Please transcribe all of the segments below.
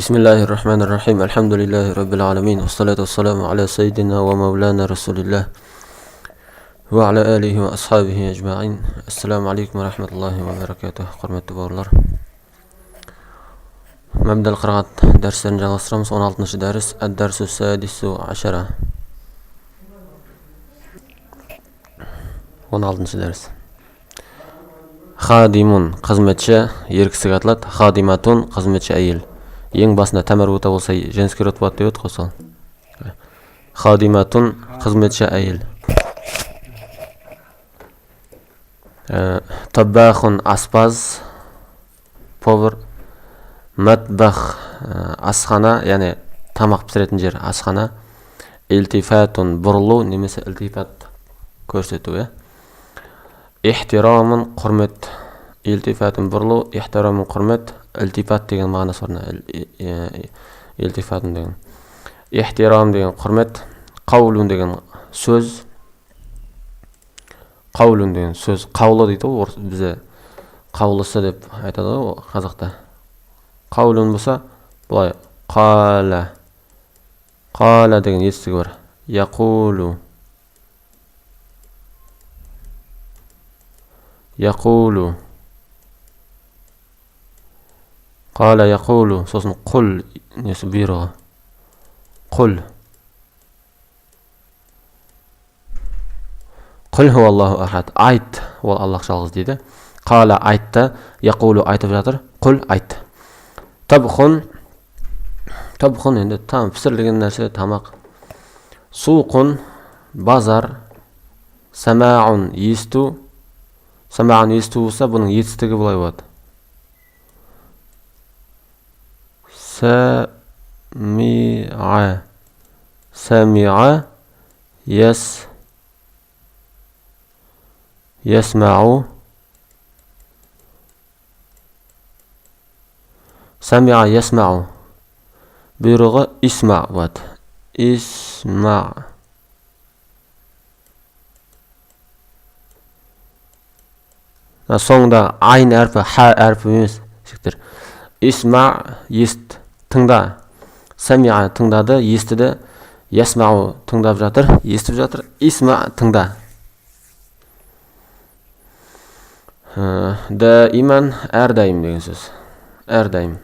بسم الله الرحمن الرحيم الحمد لله رب العالمين والصلاة والسلام على سيدنا ومولانا رسول الله وعلى آله وأصحابه أجمعين. السلام عليكم ورحمة الله وبركاته. Құрметті бауырлар, مبدأ القراءة درسтерін жалғастырамыз. 16-шы дәріс الدرس السادس عشر. 16-шы дәріс. Хадимун қызметші, еркісі аталады. Хадиматун қызметші әйел. Ең басында тәмәрбута болса женский род болады деп еді ғой сол. Хадиматун қызметші әйел. Таббахун аспаз, повар. Матбах асхана, яғни тамақ пісіретін жер асхана. Илтифатун бұрылу немесе илтифат көрсету. Ихтирамун құрмет. Илтифатун бұрылу, ихтирамун құрмет. Илтифат деген мағынасы бар. Илтифатун деген. Ихтирам деген құрмет. Қаулун деген сөз. Қаулун деген сөз. Қаулы дейді ғой, бізде қаулысы деп айтады ғой қазақта. Қаулун болса, бұлай қала. Қала деген естігі бар. Яқулу. Яқулу. Қала яқулу. Сосын құл несі бұйрығы. Құл. Құл ху Аллаху ахад. Айт. Ол Аллах жалғыз дейді. Қала айтты. Яқулу айтып жатыр. Құл айт. Табхун. Табхун енді пісірілген нәрсе тамақ. Суқун базар. Самаун есту. Самаун есту болса, бұның етістігі бұлай болады. Сами'a. Сами'a ясмау. Сами'a ясмау. Бұйрығы исма болады. Исма. Соңында айн әрпі, ха әрпі емес. Исма ест. Тыңда. Сами'a тыңдады, естіді. Ясмау тыңдап жатыр, естіп жатыр. Исма тыңда. Даиман әрдайым деген сөз. Әрдайым.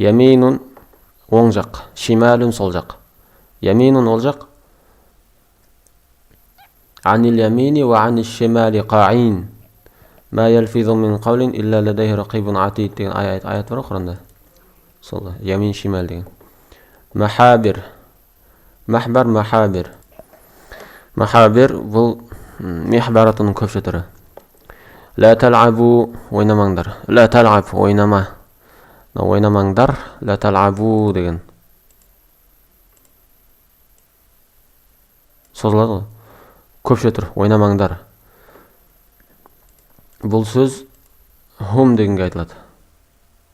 Яминун оң жақ, шималун сол жақ. Яминун ол жақ. Анил ямини ва анил шимали қаин. Ма ялфизу мин қаулин илля ладайхи рақибун атид деген аят бар Құранда. Сол ямин шимал деген. Махабир. Махбар махабир. Махабир бұл михбаратының көпші түрі. Ла тал'абу ойнамаңдар. Ла тал'аб ойнама. Ойнамаңдар. Ла тал'абу деген. Созылады ғой. Көпші түр. Ойнамаңдар. Бұл сөз хум дегенге айтылады.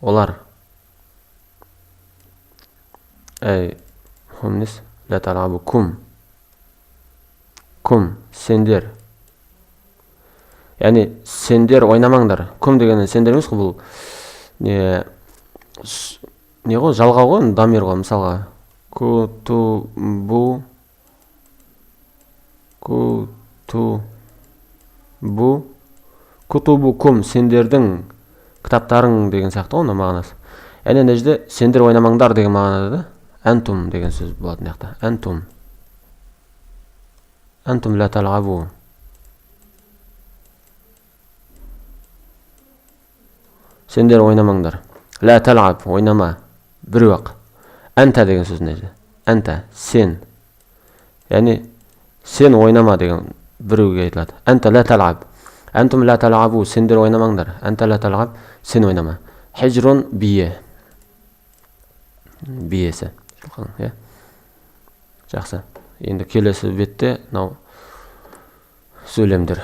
Олар. Хум нес? Ла тал'абу кум. Кум. Сендер. Яғни сендер ойнамаңдар. Кум дегені сендер емес қой, бұл не ғой, жалғау ғой, дамир ғой, мысалға. Кутубу. Кутубу кум, сендердің кітаптарың деген сияқты ғой, мағынасы. Яғни мына жерде сендер ойнамаңдар деген мағынада да. Антум деген сөз болады мына жақта. Антум ла тал'абу. Сендер ойнамаңдар. Ла тал'аб ойнама. Біреу-ақ. Анта деген сөз мына жерде. Анта сен. Яғни сен ойнама деген біреуге айтылады. Анта ла тал'аб. Антум ла тал'абу. Сендер ойнамаңдар. Анта ла тал'аб. Сен ойнама. Хижрун бие. Биесі. Жақсы. Енді келесі бетте сөйлемдер.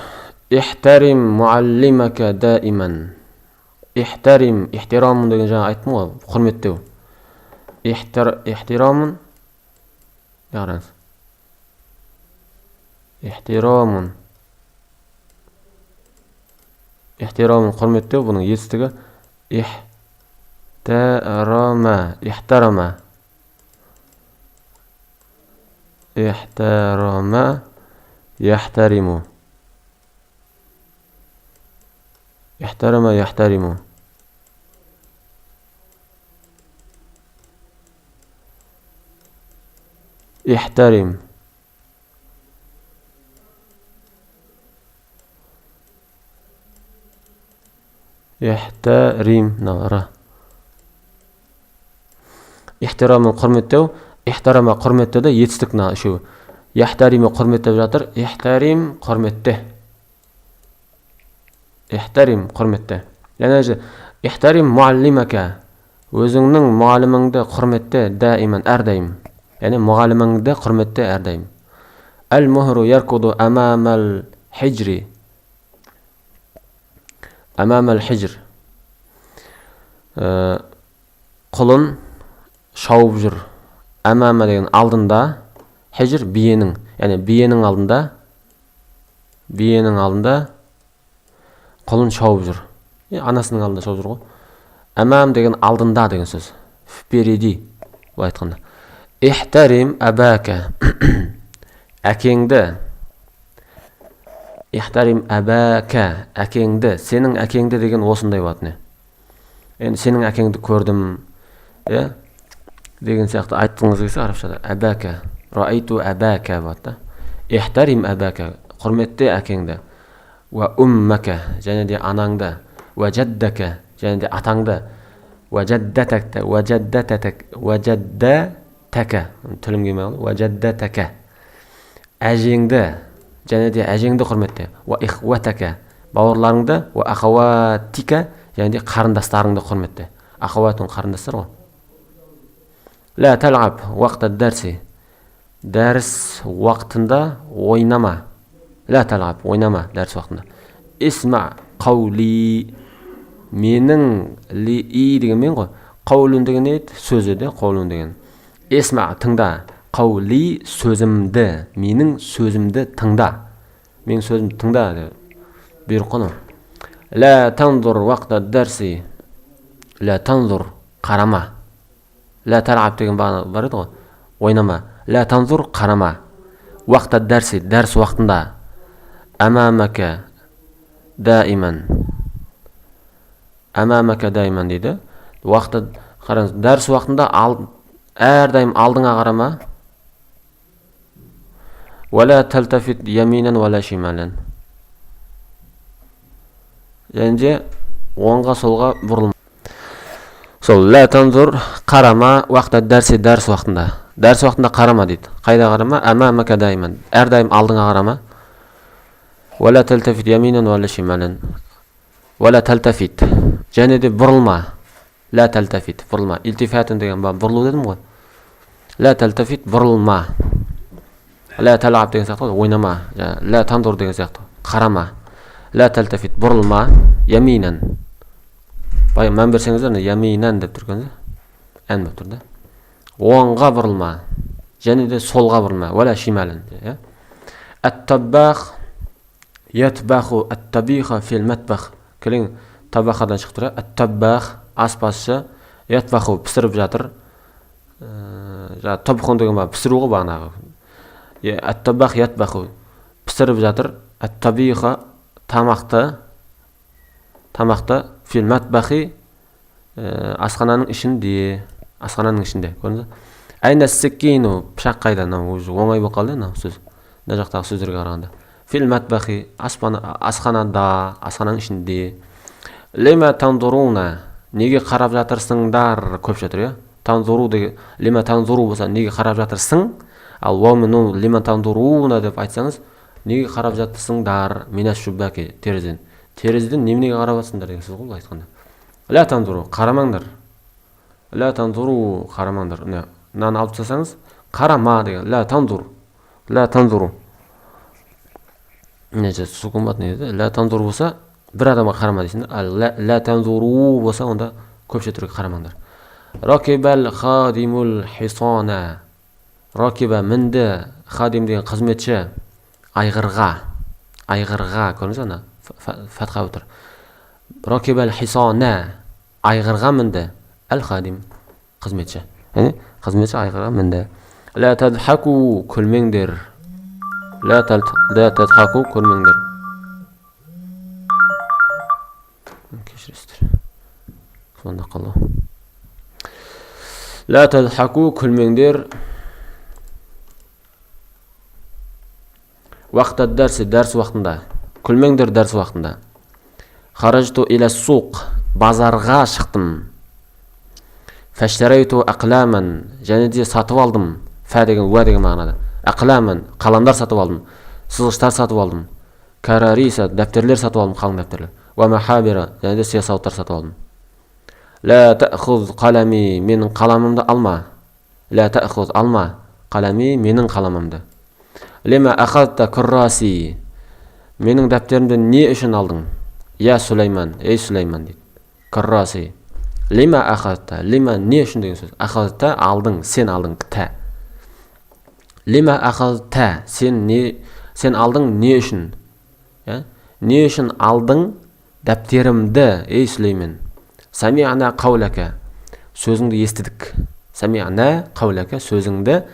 Ихтарим муаллимака даиман. Ихтарим, ихтирамун деген жаңа айттым ғой, құрметтеу. Ихтирамун. Яғыраңыз. Ихтирамун. Ихтирамун құрметтеу, бұның етістігі احترم احترم احترم يحترم احترم يحترم احترم يحترم نرى احترام құрметтеу احترام құрметтеуді етістік шу يحترم құрметтеп жатыр احترم құрметте احترم құрметте яғни احترم معلمك өзіңнің мұғаліміңді құрметте дائما әрдайым яғни мұғаліміңді құрметте әрдайым المهر يركض أمام الحجر أمام الحجر құлын шауып жүр әмама деген алдында хижр биенің яғни биенің алдында құлын шауып жүр анасының алдында шауып жүр ғой әмам деген алдында деген сөз впереди былай айтқанда ихтарим абака әкеңді ихтарим абака әкеңді сенің әкеңді деген осындай болады енді сенің әкеңді көрдім деген сияқты айтқыңыз келсе арабшада абака раайту абака болады да ихтарим абака құрметте әкеңді уа уммака және де анаңды уа жаддака және де атаңды уа жаддатакта уа жаддатака тілім келмей қалды уа жаддатака әжеңді және де әжеңді құрметте уа ихватака бауырларыңды уа ахаватика және де қарындастарыңды құрметте ахаватың қарындастар ғой لا تلعب وقت الدرس дәріс уақытында ойнама لا تلعب ойнама дәріс уақытында اسمع قولي менің ли деген мен ғой қаулун деген не еді сөзі де қаулун деген اسمع тыңда قولي сөзімді менің сөзімді тыңда менің сөзімді тыңда деп бұйрық қой لا تنظر وقت الدرس لا تنظر қарама لا تلعب деген бар еді ғой ойнама لا تنظر қарама وقت الدرس дәріс уақытында أمامك دائما أمامك دائما дейді уақытты қараңыз дәріс уақытында әрдайым алдыңа қарама ولا تلتفت يمينا ولا شمالا және де оңға солға бұрылма сол لا تنظر қарама وقت الدرس дәріс уақытында қарама дейді қайда қарама أمامك دائما әрдайым алдыңа қарама ولا تلتفت يمينا ولا شمالا ولا تلتفت және де бұрылма لا تلتفت бұрылма التفات деген бұрылу дедім ғой لا تلتفت бұрылма لا تلعب деген сияқты ойнама لا تنظر деген сияқты қарама لا تلتفت бұрылма يمينا бай мән берсеңіздер يمينا деп тұрған ән болып тұр да оңға бұрылма және де солға бұрылма ولا شمالا الطباخ يطبخ الطبيخ في المطبخ келең табақадан шығып тұр الطباخ аспазшы يطبخ пісіріп жатыр طبخ деген пісіру ғой бағанағы الطباخ يطبخ пісіріп жатыр الطبيخ тамақты في المطبخ асхананың ішінде көрдіңіз әйна сиккину пышақ қайда оңай болып қалды мына сөз мына жақтағы сөздерге қарағанда في المطبخ асханада асхананың ішінде лема тандуруна неге қарап жатырсыңдар көп жатыр танзуру деген лема танзуру болса неге қарап жатырсың ал уамину лема тандуруна деп айтсаңыз неге қарап жатырсыңдар минас шуббаки терезеден неменеге қарап жатсыңдар деген сөз ғой былай айтқанда ля танзуру қарамаңдар ля танзуру қарамаңдар мынаны алып тастасаңыз қарама деген ля танзуру сукун бат не дейді ля танзуру болса бір адамға қарама дейсің ал ля танзуру болса онда көпше түрге қарамаңдар ракибал хадимул хисана ракиба мінді хадим деген қызметші айғырға көрдіңіз ана фатха отыр ракибал хисана айғырға мінді Әл-хадим. Қызметші. Қызметші айғырға мінді. Ла тадхаку күлмеңдер. Ла тадхаку күлмеңдер. Кешіресіздер. Сонда қалу. Ла тадхаку күлмеңдер. Вақтат дәрсі, дәрс уақытында. Күлмеңдер дәрс уақытында. Харажту иля суқ, базарға шықтым. Фәштәрәйту ақламан, және де сатып алдым. Фә деген, уә деген мағынада. Ақламан, қаламдар сатып алдым. Сызғыштар сатып алдым. Карариса, дәптерлер сатып алдым, қалың дәптерлер. Уә махабира, және де сиясауыттар сатып алдым. Ла тәхуз қалами, менің қаламымды алма. Ла тәхуз алма, қалами, менің қаламымды. Лема ахадта курраси, менің дәптерімді не үшін алдың? Я Сулейман, ей Сулейман дейді. Курраси. Лема ахадта, лема не үшін деген сөз. Ахадта алдың, сен алдың, та. Лема ахадта, сен алдың не үшін? Не үшін алдың дәптерімді, ей Сулейман? Сами'ана қаулака, сөзіңді естідік. Сами'ана қаулака, сөзіңді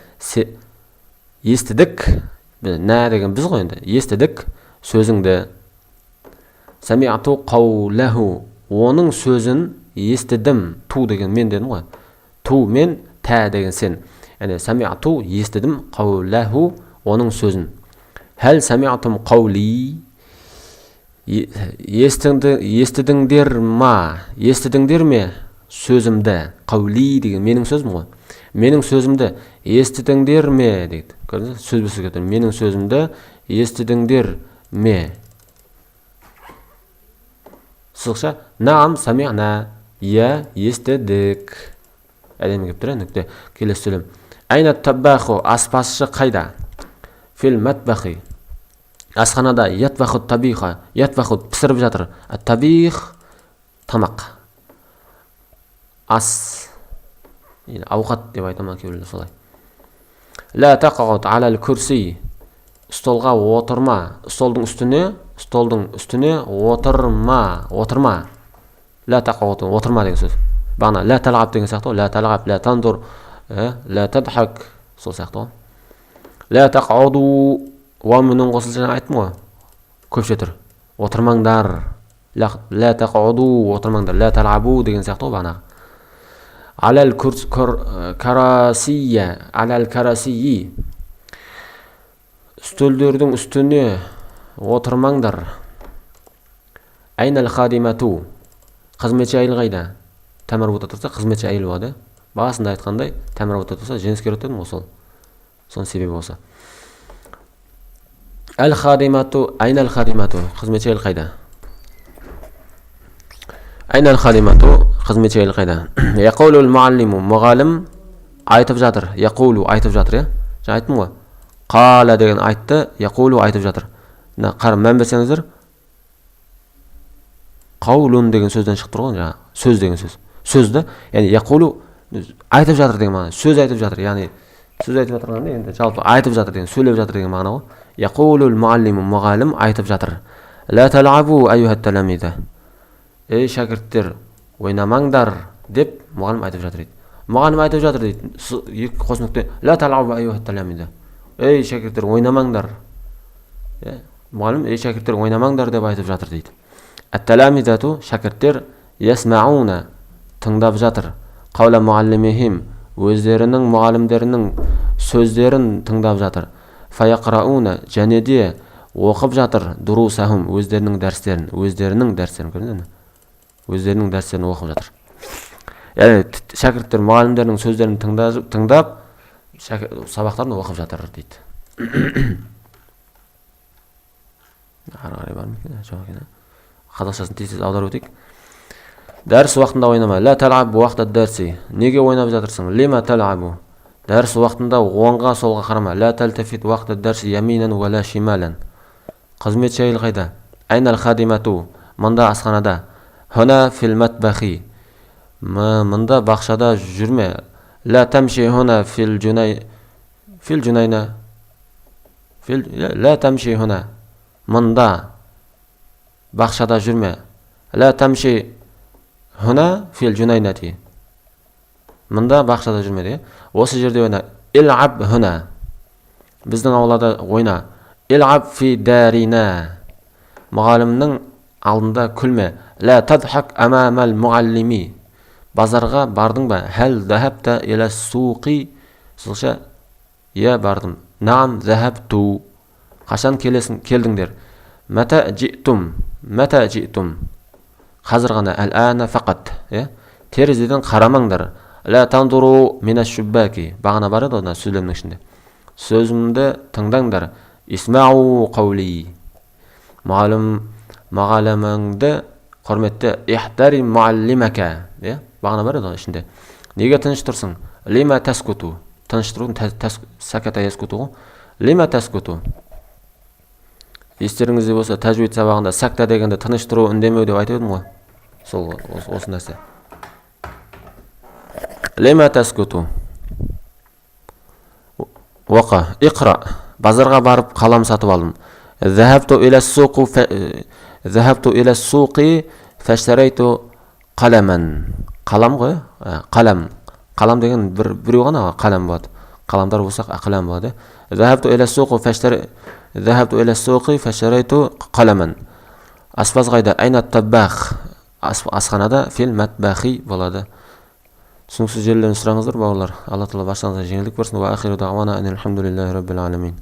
естідік. Нә деген біз ғой енді. Естідік сөзіңді. Сами'ату қаулаху, оның сөзін естідім. Ту деген мен дедім ғой. Ту мен, та деген сен. Яғни сами'ату естідім, қаулаху оның сөзін. Хәл сами'атум қаули, естідіңдер ме сөзімді? Қаули деген менің сөзім ғой. Менің сөзімді естідіңдер ме дейді. Көрдіңіз? Сөз бісі кетір. Менің сөзімді естідіңдер ме? Сызықша наам сами'на, иә естідік. Әдемі кеп тұр, нүкте. Келесі сөйлем. Айна таббаху, аспазшы қайда? Фил матбахи, асханада. Ятбаху табиха, ятбаху пісіріп жатыр. Табих тамақ. Ас, ауқат деп айтамын кейбіреулер солай. Ла тақауд алал курси, столға отырма. Столдың үстіне отырма. Ла тақауд, отырма деген сөз. Бағана ла талғап деген сияқты ғой. Ла талғап, ла тандур, ла тадхак, сол сияқты ғой. Ла тақауду, уамының қосылшыны айттым ғой. Көпше тұр. Отырмаңдар. Ла тақауду, отырмаңдар. Ла талғабу деген сияқты ғой бағана. Алал карасийи, үстелдердің үстіне отырмаңдар. Айнал хадимату, қызметші әйел қайда? Тәмірбұта тұрса қызметші әйел болады. Бағасында айтқандай тәмірбұта тұрса женс керек дедім ғой, соның себебі болса. Әл хадимату, айнал хадимату, қызметші әйел қайда? Айнал хадимату, қызметші әйел қайда? Яқулул муаллиму, мұғалім айтып жатыр. Яқулу айтып жатыр, я? Жаңа айттым ғой. Қала деген айтты, яқулу айтып жатыр. Қарым, мән берсеңіздер, қаулун деген сөзден шықтыр ғой, жаңа сөз деген сөз. Сөзді, яғни яқулу айтып жатыр деген мағына. Сөз айтып жатыр, яғни сөз айтып жатырғанда енді жалпы айтып жатыр деген, сөйлеп жатыр деген мағына ғой. Яқулул муаллиму, мұғалім айтып жатыр. Ла талабу айюхат таламида, ей шәкірттер, ойнамаңдар деп мұғалім айтып жатыр дейді. Мұғалім айтып жатыр дейді. Екі қос нүкте. Ла талабу айюхат таламида, ей шәкірттер, ойнамаңдар. Мұғалім ей шәкірттер, ойнамаңдар деп айтып жатыр дейді. Әт-таламидату, шәкірттер, ясмауна, тыңдап жатыр. Қаула муаллимихим, өздерінің мұғалімдерінің сөздерін тыңдап жатыр. Фаяқрауна, және де оқып жатыр. Дурусахум, өздерінің дәрістерін, өздерінің дәрістерін оқып жатыр. Яғни шәкірттер мұғалімдерінің сөздерін тыңдап сабақтарын оқып жатыр дейді. Қазақшасын тез аударып өтейік. Дәріс уақытында ойнама. Ла талабу уақытта дәрси. Неге ойнап жатырсың? Лима талабу. Дәріс уақытында оңға солға қарама. Ла талтафит уақытта дәрси яминан ва ла шималан. Қызметші әйел қайда? Айнал хадимату. Мында асханада. Хуна фил матбахи. Мында бақшада жүрме. Ла тамши хуна фил джунайна. Ла тамши хуна. Мында бақшада жүрме. Ла тамши хуна фил джунайнати. Мында бақшада жүрмеді. Осы жерде ойна. Ил'аб хуна. Біздің аулада ойна. Ил'аб фи дарина. Мұғалімнің алдында күлме. Ла тадхак амамал муаллими. Базарға бардың ба? Хәл захабта иля суқи. Сылша, я бардым. Наам захабту. Қашан келдіңдер? Мата житум. Мата житум. Қазір ғана. Әл-ана фақат. Терезеден қарамаңдар. Ла тандуру мина шуббаки. Бағана бар еді, сөйлемнің ішінде. Сөзімді тыңдаңдар. Исмау қаули. Мұғаліміңді құрметті. Ихтари муаллимака. Бағана бар еді ішінде. Неге тыныш тұрсың? Лима таскуту. Тыныш тұрудың саката яскуту. Лима таскуту. Естеріңізде болса, тәжвид сабағында сакта дегенде тыныш тұру, үндемеу деп айтып едім ғой. Сол осы нәрсе. Лима таскуту. Уақа, иқра. Базарға барып қалам сатып алдым. Захабту иля суқи фаштарайту қаламан. Қалам ғой? Қалам. Қалам деген біреу ғана қалам болады. Қаламдар болсақ ақылам болады. Захабту иля суқи фаштарайту қаламан. Аспаз қайда? Айна таббах. Асханада фил матбахи болады. Түсініксіз жерлерін сұраңыздар, бауырлар. Алла Тағала баршаңызға жеңілдік берсін. Ва ахиру дағвана анил хамдулиллахи раббил аламин.